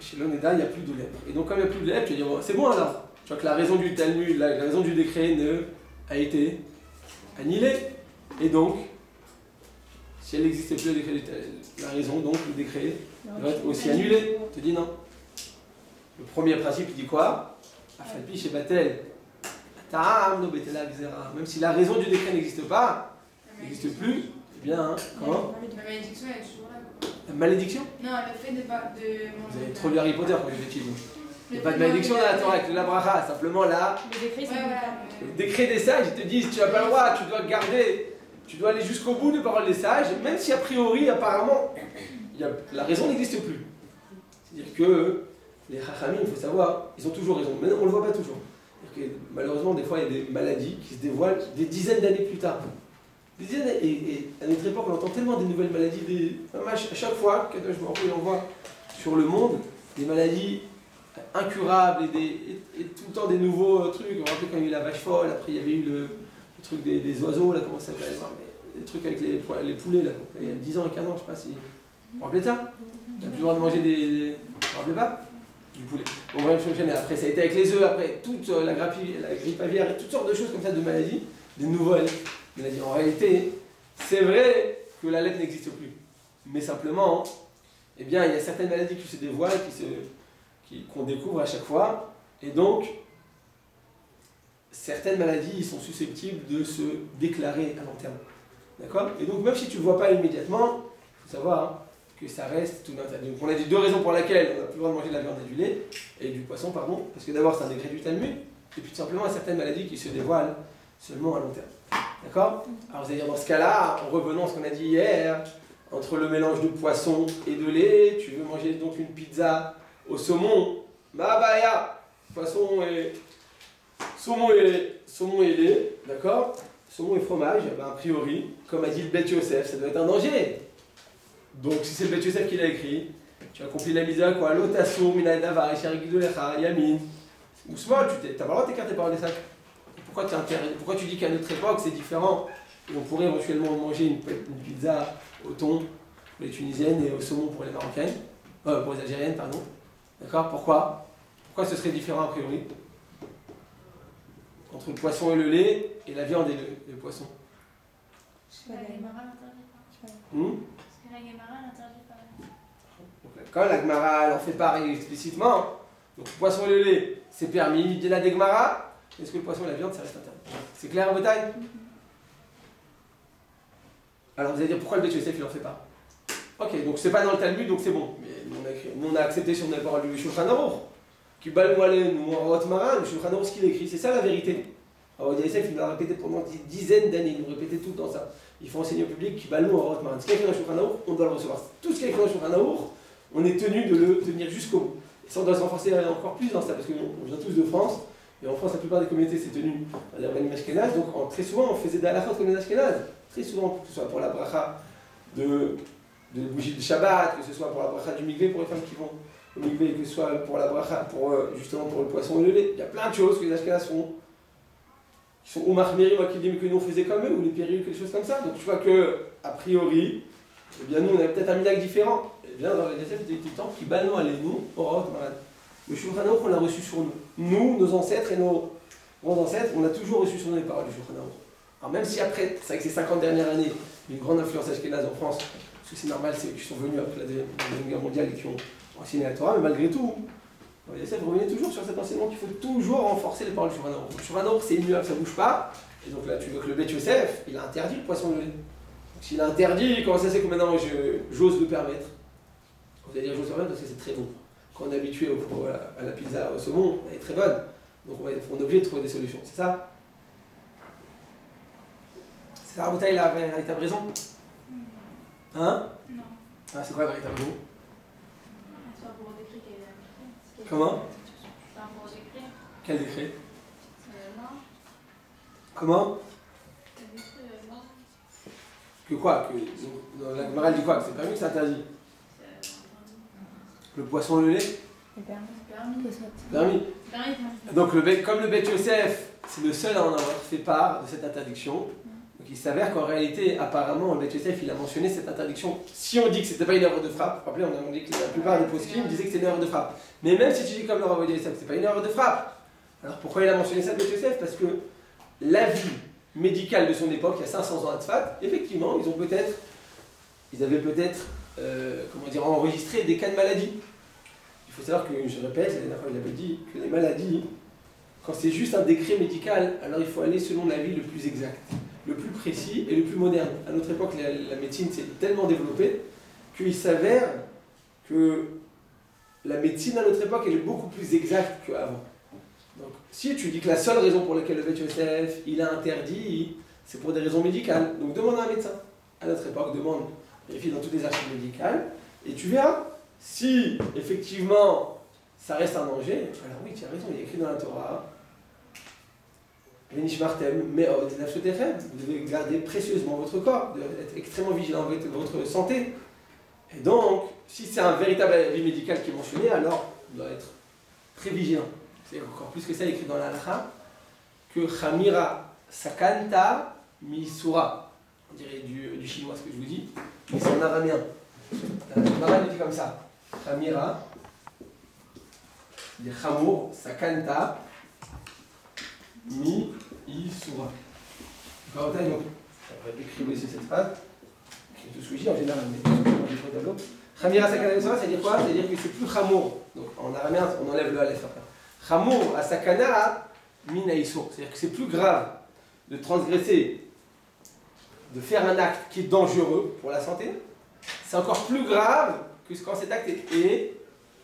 chez l'Oneda, il n'y a plus de lèpre. Et donc, comme il n'y a plus de lèpre, tu vas dire, bon, c'est bon alors. Tu vois que la raison du Talmud, la raison du décret a été annihilée. Et donc, si elle n'existait plus, la raison, donc le décret doit être aussi annulé. Je te dis non. Le premier principe, il dit quoi? Afalpi chez Batel. Même si la raison du décret n'existe pas, n'existe plus, eh bien, comment? La malédiction, elle est toujours là. La malédiction? Non, le fait de manger. Vous avez trop lu Harry Potter quand vous étiez vous. Il n'y a pas de malédiction dans la Torah avec la bracha, simplement là. Le décret, c'est le décret des sages, ils te disent tu n'as pas le droit, tu dois garder. Tu dois aller jusqu'au bout des paroles des sages, même si a priori, apparemment, la raison n'existe plus. C'est-à-dire que les Chachamim, il faut savoir, ils ont toujours raison, mais on ne le voit pas toujours. Que, malheureusement, des fois, il y a des maladies qui se dévoilent des dizaines d'années plus tard. Et à notre époque, on entend tellement des nouvelles maladies. À chaque fois qu'Akadosh Baruch Hu envoie sur le monde des maladies incurables et tout le temps des nouveaux trucs. On rappelle quand il y a eu la vache folle, après il y avait eu le truc des oiseaux, là, comment ça s'appelle, les trucs avec les poulets, là, il y a 10 ans et 15 ans, je sais pas si. Vous vous rappelez de ça? On n'a plus le droit de manger des... Vous vous rappelez pas? Du poulet. Bon, bref, je mais après, ça a été avec les œufs, après, toute la grippe aviaire, toutes sortes de choses comme ça, de maladies, des nouvelles maladies. En réalité, c'est vrai que la lèpre n'existe plus. Mais simplement, eh bien, il y a certaines maladies qui se dévoilent, qu'on découvre à chaque fois. Et donc, certaines maladies sont susceptibles de se déclarer à long terme. D'accord? Et donc, même si tu ne le vois pas immédiatement, il faut savoir que ça reste tout l'intérieur. Donc, on a dit deux raisons pour lesquelles on n'a plus le droit de manger de la viande et du lait, et du poisson, pardon. Parce que d'abord, c'est un décret du Talmud, et puis tout simplement, il y a certaines maladies qui se dévoilent seulement à long terme. D'accord? Alors, vous allez dire, dans ce cas-là, en revenant à ce qu'on a dit hier, entre le mélange de poisson et de lait, tu veux manger donc une pizza au saumon, mabaya, saumon et lait, d'accord? Saumon et fromage, ben a priori, comme a dit le Beth Yosef, ça doit être un danger. Donc si c'est le Beth Yosef qui l'a écrit, tu as accompli la misa, quoi, l'otasso, minaïdavar, esharigidolecha, yamin, ou small, tu n'as pas le droit de t'écarter par des sacs. Pourquoi tu dis qu'à notre époque c'est différent? Et on pourrait éventuellement manger une pizza au thon pour les Tunisiennes et au saumon pour les Marocaines, pour les Algériennes, pardon. D'accord? Pourquoi ce serait différent a priori? Entre le poisson et le lait, et la viande et le poisson. Parce que la Gemara l'interdit pas. Parce que la Gemara l'interdit pas. Donc, quand la Gemara en fait part explicitement, donc le poisson et le lait, c'est permis. De la Gemara, est-ce que le poisson et la viande, ça reste interdit? C'est clair à vos tailles? Alors vous allez dire, pourquoi le Beth Yosef, il en fait pas? Ok, donc c'est pas dans le Talmud, donc c'est bon. Mais nous, on a accepté sur notre parole du Shulchan Aruch. Qui balou alen ou en Rot Maran, le Shulchan Aruch, ce qu'il écrit, c'est ça la vérité. Alors Yosef, il nous l'a répété pendant des dizaines d'années, il nous répétait tout le temps ça. Il faut enseigner au public qui balou en Rot Maran. Ce qu'il y a écrit dans le Shulchan Aruch, on doit le recevoir. Tout ce qu'il y a écrit dans le Shulchan Aruch, on est tenu de le tenir jusqu'au bout. Et ça, on doit se renforcer encore plus dans ça, parce qu'on vient tous de France, et en France, la plupart des communautés, c'est tenu à la Banim Ashkenaz, donc très souvent, on faisait des halachot comme les Ashkenaz. Très souvent, que ce soit pour la bracha de bougie de Shabbat, que ce soit pour la bracha du mikvé pour les femmes qui vont au mikvé, que ce soit pour la bracha, justement pour le poisson et le lait. Il y a plein de choses que les Ashkenaz font, qui sont ou mahmiri, ou qui disent que nous on faisait comme eux, ou les périls, quelque chose comme ça. Donc tu vois que, a priori, eh bien nous on avait peut-être un minag différent. Et bien dans les Yosef, il était tout le temps qui balno allez nous, au Raot Maran. Le Shulchan Aruch, on l'a reçu sur nous. Nous, nos ancêtres et nos grands ancêtres, on a toujours reçu sur nous les paroles du Shulchan Aruch. Alors même si après, c'est avec ces 50 dernières années, une grande influence ashkénaze en France, parce que c'est normal, c'est qu'ils sont venus après la Deuxième Guerre mondiale et qui ont enseigné la Torah, mais malgré tout, Yosef revenait toujours sur cet enseignement qu'il faut toujours renforcer les paroles du Shulchan Aruch. Le Shulchan Aruch, c'est immuable, ça ne bouge pas. Et donc là, tu veux que le Beth Yosef, il a interdit le poisson de lait. Donc s'il a interdit, comment ça c'est que maintenant j'ose le permettre? Vous allez dire j'ose le permettre parce que c'est très bon. Quand on est habitué à la pizza au saumon, elle est très bonne. Donc on est obligé de trouver des solutions, c'est ça? C'est ça, Rabotai, la véritable raison? Hein? Non. Ah, c'est quoi la véritable raison? C'est pas pour le décret qu'elle a appliqué. Comment? C'est un pour le décret. Quel décret? Non. Comment? Le décret, non. Que quoi? La Gemara dit quoi? Que c'est permis ou c'est interdit? Le poisson et le lait? C'est permis. Permis. Permis. Donc comme le Beth Yosef, c'est le seul à en avoir fait part de cette interdiction, donc il s'avère qu'en réalité, apparemment, le Beth Yosef, il a mentionné cette interdiction. Si on dit que c'était pas une erreur de frappe, rappelez, on a dit que la plupart des poskim disaient que c'était une erreur de frappe. Mais même si tu dis comme le Rav Yosef, c'est pas une erreur de frappe. Alors pourquoi il a mentionné ça, le Beth Yosef? Parce que l'avis médical de son époque, il y a 500 ans à Tzfat, effectivement, ils avaient peut-être enregistré des cas de maladie. Il faut savoir que, je répète, la dernière fois il avait dit que les maladies, quand c'est juste un décret médical, alors il faut aller selon l'avis le plus exact, le plus précis et le plus moderne. À notre époque, la médecine s'est tellement développée qu'il s'avère que la médecine à notre époque elle est beaucoup plus exacte qu'avant. Donc, si tu dis que la seule raison pour laquelle le Beth Yosef il a interdit, c'est pour des raisons médicales, donc demande à un médecin. À notre époque, vérifie dans toutes les archives médicales, et tu verras. Si, effectivement, ça reste un danger, alors oui, tu as raison, il est écrit dans la Torah, vous devez garder précieusement votre corps, vous devez être extrêmement vigilant avec votre santé. Et donc, si c'est un véritable avis médical qui est mentionné, alors on doit être très vigilant. C'est encore plus que ça, écrit dans la Halakha, que Chamira Sakanta Misura, on dirait du chinois ce que je vous dis, mais c'est en araméen. Maran dit comme ça. Khamira, c'est-à-dire Khamour, Sakanta, Mi, Isura. D'accord, donc, on va écrire ici cette phrase. C'est tout ce que je dis en général, mais je tableau. Khamira, Sakanta, Isura, c'est-à-dire quoi? C'est-à-dire que c'est plus Khamour. Donc en araméen, on enlève le Aleph après. Khamour, Asakana, Min, Isur. C'est-à-dire que c'est plus grave de transgresser, de faire un acte qui est dangereux pour la santé. C'est encore plus grave que quand cet acte est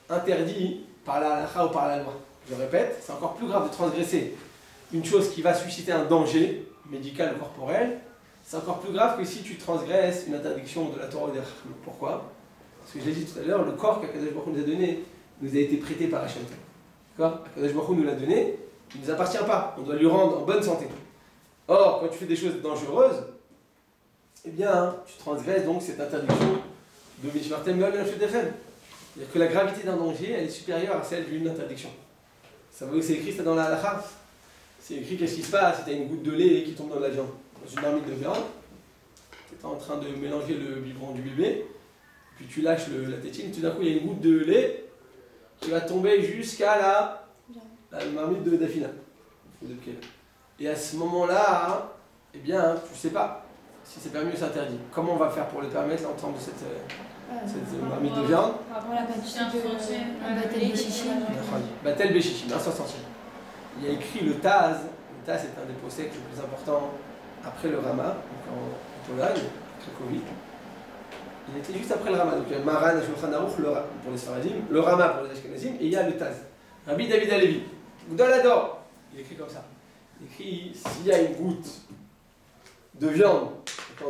interdit par la halakha ou par la loi. Je répète, c'est encore plus grave de transgresser une chose qui va susciter un danger médical ou corporel. C'est encore plus grave que si tu transgresses une interdiction de la Torah ou des Chachamim. Pourquoi? Parce que je l'ai dit tout à l'heure, le corps qu'Akadosh Baruch Hu nous a donné nous a été prêté par Hachem. D'accord? Akadosh Baruch Hu nous l'a donné, il ne nous appartient pas. On doit lui rendre en bonne santé. Or, quand tu fais des choses dangereuses, eh bien, tu transgresses donc cette interdiction de Mishmartem Me'ol Nefshetechem. C'est-à-dire que la gravité d'un danger, elle est supérieure à celle d'une interdiction. Ça veut dire que c'est écrit ça dans la halakha. C'est écrit qu'est-ce qui se passe si tu as une goutte de lait qui tombe dans la viande. Dans une marmite de viande, tu es en train de mélanger le biberon du bébé, puis tu lâches la tétine, tout d'un coup il y a une goutte de lait qui va tomber jusqu'à la marmite de Dafina. Et à ce moment-là, eh bien, tu ne sais pas si c'est permis ou c'est interdit. Comment on va faire pour le permettre, l'entendre de cette marmite de viande? Batel Béchichim. Batel Béchichim, un sens entier. Il y a écrit le Taz. Le Taz est un des possèques les plus importants après le Rama, donc en Pologne, Cracovie. Il était juste après le Rama. Donc il y a le Maran, Shulchan Aruch, pour les Sfaradim, le Rama pour les Ashkenazim, et il y a le Taz. Rabbi David Halevi, Gdolador, il écrit comme ça. Il écrit s'il y a une goutte de viande,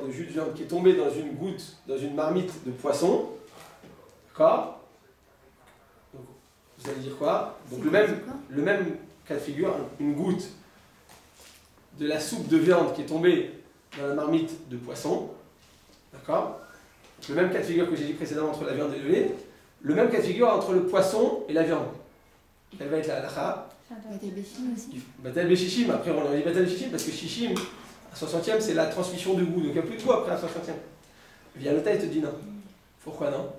de jus de viande qui est tombé dans une marmite de poisson, d'accord? Donc, vous allez dire quoi? Donc le même cas de figure, une goutte de la soupe de viande qui est tombée dans la marmite de poisson, d'accord? Le même cas de figure que j'ai dit précédemment entre la viande et le lait, le même cas de figure entre le poisson et la viande. Quelle va être la halakha? Batel Béchichim aussi. Batel Béchichim, après on a dit Batel Béchichim parce que Shishim, un 60e, c'est la transmission de goût, donc il n'y a plus de goût après un 60e. Vient le il te dit non. Pourquoi non?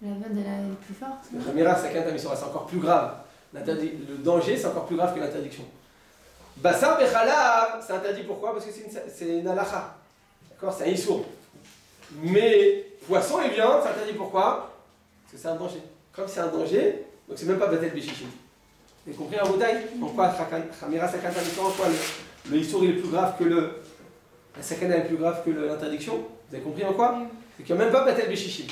La viande elle est plus forte. Le Khamira, c'est encore plus grave. Le danger, c'est encore plus grave que l'interdiction. Bassar Bechalav, c'est interdit pourquoi? Parce que c'est une halakha. D'accord? C'est un issour. Mais poisson et viande, c'est interdit pourquoi? Parce que c'est un danger. Comme c'est un danger, donc c'est même pas Batel Béchichim. Vous avez compris en bouteille? En quoi Khamira Sakanta en quoi le issour il est plus grave que la sakana est plus grave que l'interdiction? Vous avez compris en quoi? C'est qu'il n'y a même pas Batel Béchichim.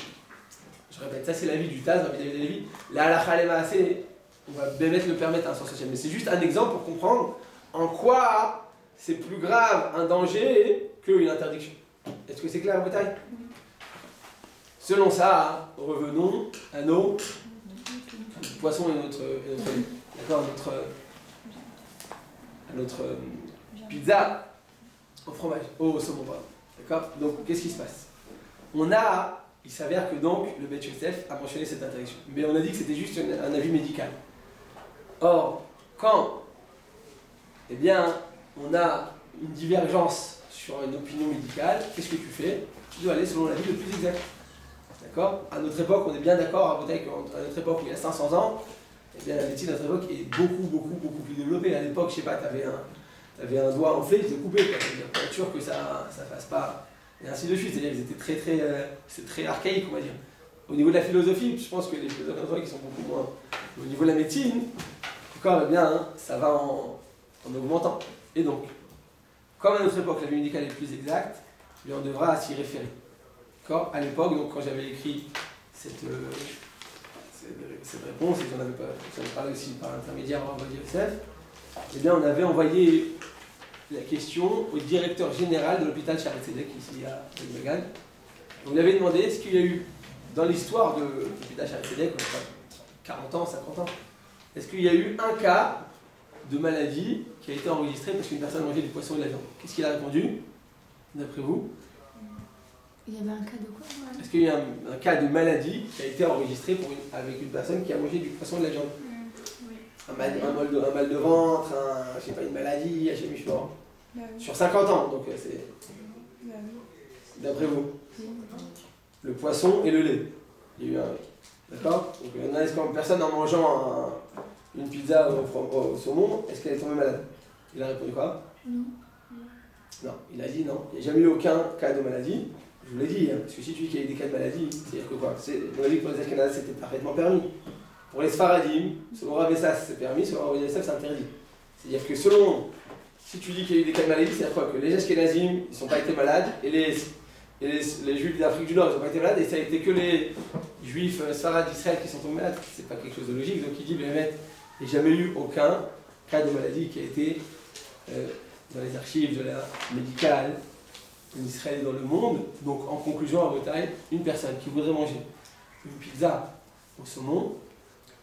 Je répète, ça c'est l'avis du Taz, Rabbi David Halevi. La halakha lema assez, on va le permettre à un sens social. Mais c'est juste un exemple pour comprendre en quoi c'est plus grave un danger qu'une interdiction. Est-ce que c'est clair en bouteille? Selon ça, revenons à nos poissons et notre d'accord, notre pizza au fromage, au saumon, pardon. D'accord? Donc, qu'est-ce qui se passe? Il s'avère que donc le Beit Yosef a mentionné cette interdiction. Mais on a dit que c'était juste un avis médical. Or, quand eh bien, on a une divergence sur une opinion médicale, qu'est-ce que tu fais? Tu dois aller selon l'avis le plus exact. D'accord? À notre époque, on est bien d'accord à notre époque où il y a 500 ans, eh bien, la médecine à notre époque est beaucoup plus développée. À l'époque, je sais pas, tu avais un doigt enflé, tu te coupé, pour être sûr que ça fasse pas. Et ainsi de suite. C'est-à-dire qu'ils étaient c'est très archaïque, on va dire. Au niveau de la philosophie, je pense que les philosophes qui sont beaucoup moins. Au niveau de la médecine, encore, eh bien, ça va en augmentant. Et donc, comme à notre époque, la vie médicale est plus exacte, eh bien, on devra s'y référer. D'accord? À l'époque, donc, quand j'avais écrit cette réponse, et j'en avais parlé aussi par l'intermédiaire de Rabbi Yosef, eh bien, on avait envoyé la question au directeur général de l'hôpital Shaare Zedek, ici à Bagan. On lui avait demandé est-ce qu'il y a eu, dans l'histoire de l'hôpital Shaare Zedek, 40 ans, 50 ans, est-ce qu'il y a eu un cas de maladie qui a été enregistré parce qu'une personne mangeait du poisson et de la viande? Qu'est-ce qu'il a répondu, d'après vous? Il y avait un cas de quoi? Est-ce qu'il y a un cas de maladie qui a été enregistré avec une personne qui a mangé du poisson et de la viande? Un mal de ventre, je sais pas, une maladie, je sais plus, sur 50 ans, donc c'est... D'après vous? Le poisson et le lait. Il y a eu un. D'accord? Donc est-ce qu'une personne en mangeant une pizza au saumon, est-ce qu'elle est tombée malade? Il a répondu quoi? Non. Non, il a dit non. Il n'y a jamais eu aucun cas de maladie. Je vous l'ai dit, hein, parce que si tu dis qu'il y a eu des cas de maladie, c'est-à-dire que quoi? On a dit que pour les Ashkénazes c'était parfaitement permis. Pour les Sfaradim, selon Rav Essas c'est permis, selon Rav Yosef c'est interdit. C'est-à-dire que selon, si tu dis qu'il y a eu des cas de maladie, c'est-à-dire quoi? Que les Ashkénazim ils n'ont pas été malades et les Juifs d'Afrique du Nord ils n'ont pas été malades et ça a été que les Juifs Sfarad d'Israël qui sont tombés malades. C'est pas quelque chose de logique, donc il dit, mais il n'y a jamais eu aucun cas de maladie qui a été dans les archives de la médicale en Israël et dans le monde. Donc en conclusion, à Botaï, une personne qui voudrait manger une pizza au saumon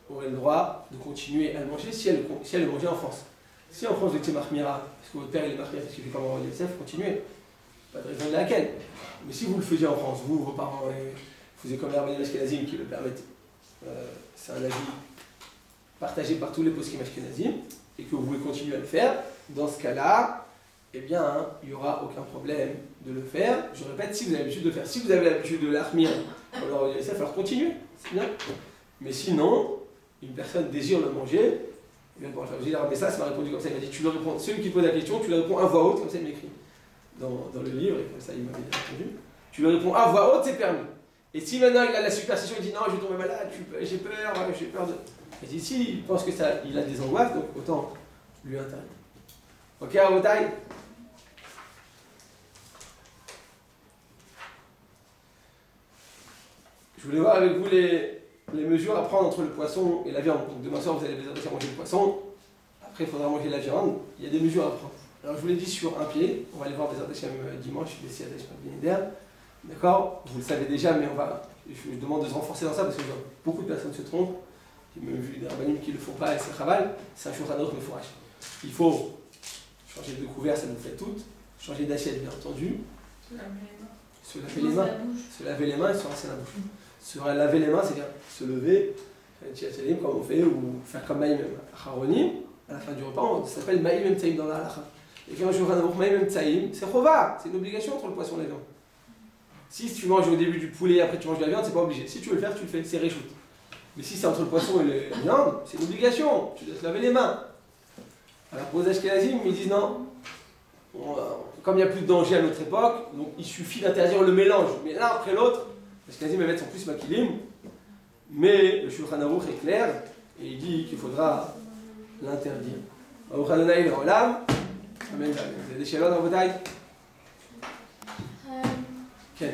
aurait le droit de continuer à le manger si elle le mangeait en France. Si en France vous étiez Mahmira, parce que votre père il est Mahmira, parce qu'il fait comme Rav Yosef, continuez. Pas de raison de laquelle. Mais si vous le faisiez en France, vous, vos parents, vous faisiez comme les Rabbanim Ashkenazim qui le permettent, c'est un avis partagé par tous les poskim Ashkenazim, et que vous pouvez continuer à le faire, dans ce cas-là, eh bien, il n'y aura aucun problème de le faire. Je répète, si vous avez l'habitude de le faire, si vous avez l'habitude de l'armir, alors continuez, c'est bien. Mais sinon, une personne désire le manger, eh bien, bon, mais ça m'a répondu comme ça, il m'a dit, tu le réponds, celui qui pose la question, tu le réponds à voix haute, comme ça il m'écrit dans le livre, et comme ça il m'avait répondu. Tu le réponds à voix haute, c'est permis. Et si maintenant il a la superstition, il dit non, je vais tomber malade, j'ai peur de. Et dit si, il pense que ça, il a des angoisses, donc autant lui interdire. Ok, à votre taille. Je voulais voir avec vous les mesures à prendre entre le poisson et la viande. Donc demain soir, vous allez déjà manger le poisson. Après, il faudra manger la viande. Il y a des mesures à prendre. Alors, je vous l'ai dit sur un pied. On va aller voir des Hashem dimanche. Je vais essayer d'aller. D'accord? Vous le savez déjà, mais je demande de se renforcer dans ça parce que beaucoup de personnes se trompent. J'ai même vu des rabbanim qui ne le font pas et c'est chaval. C'est un shulchan aruch mefourash. Il faut changer de couvert, ça nous fait toutes. Changer d'assiette, bien entendu. Se laver les mains. Se laver les mains et se rincer la bouche. Se laver les mains, c'est-à-dire se lever, comme on fait, ou faire comme Maïm Acharonim, à la fin du repas, ça s'appelle Maïm Emtsaïm dans la halacha. Et quand je vois un Maïm Emtsaïm, c'est chova, c'est une obligation entre le poisson et la viande. Si tu manges au début du poulet et après tu manges de la viande, c'est pas obligé. Si tu veux le faire, tu le fais, c'est réchoute. Mais si c'est entre le poisson et la viande, c'est une obligation, tu dois te laver les mains. Alors pour les Ashkenazim, ils disent non. Comme il n'y a plus de danger à notre époque, donc il suffit d'interdire le mélange. Mais l'un après l'autre, les Ashkenazim mettent en plus makilim, mais le Shulchan Aruch est clair et il dit qu'il faudra l'interdire. Baruch Adonai Le'olam. Amen. Vous avez des chélotes dans vos tailles? Oui,